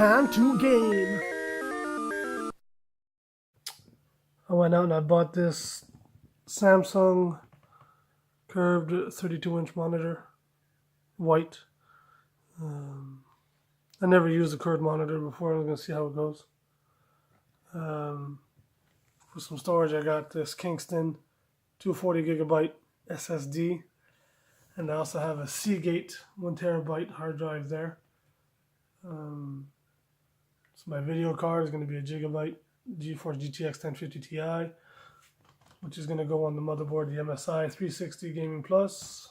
time to game. I went out and I bought this Samsung curved 32-inch monitor, white. I never used a curved monitor before. I'm going to see how it goes. For some storage, I got this Kingston 240 gigabyte SSD, and I also have a Seagate 1 terabyte hard drive there. So my video card is going to be a Gigabyte GeForce GTX 1050 Ti, which is going to go on the motherboard, the MSI 360 Gaming Plus.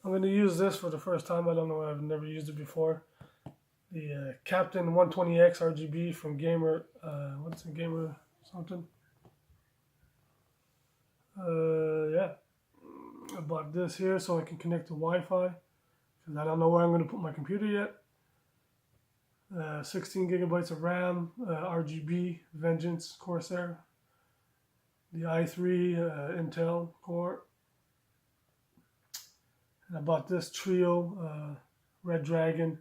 I'm going to use this for the first time. I don't know, I've never used it before. The Captain 120X RGB from Gamer, what's it, Gamer something? Yeah. I bought this here so I can connect to Wi-Fi, because I don't know where I'm going to put my computer yet. 16 gigabytes of RAM, RGB, Vengeance Corsair, the i3 Intel Core, and I bought this Trio Red Dragon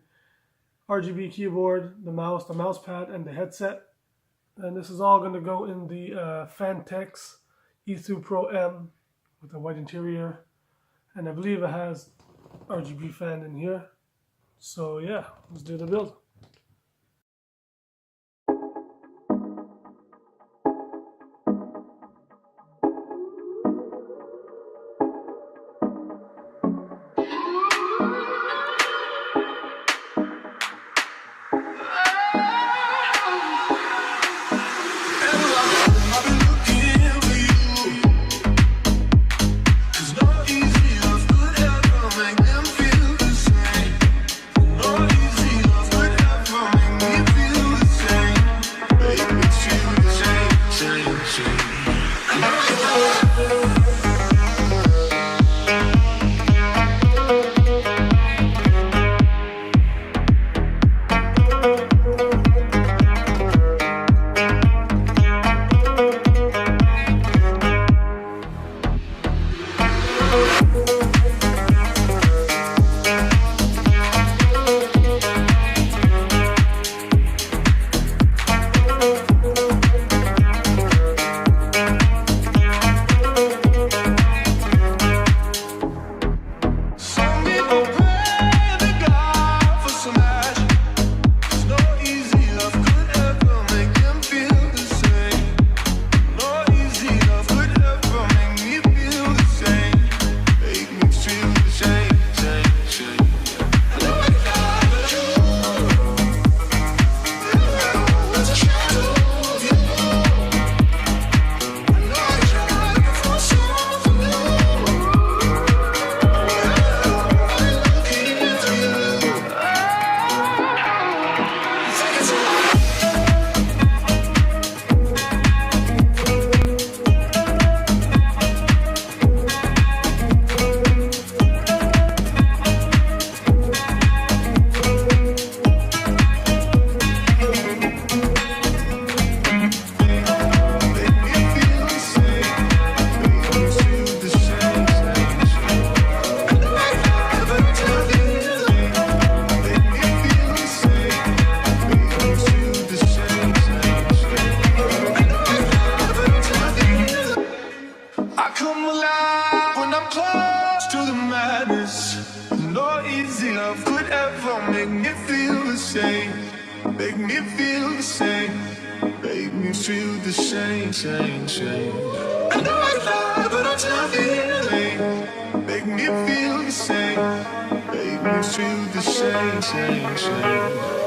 RGB keyboard, the mouse pad, and the headset. And this is all going to go in the Phanteks E2 Pro M with a white interior, and I believe it has RGB fan in here. So yeah, let's do the build. Make me feel the same. Make me feel the same. Make me feel the same, same. I know I lie, but I'm not feeling. Make me feel the same. Make me feel the same.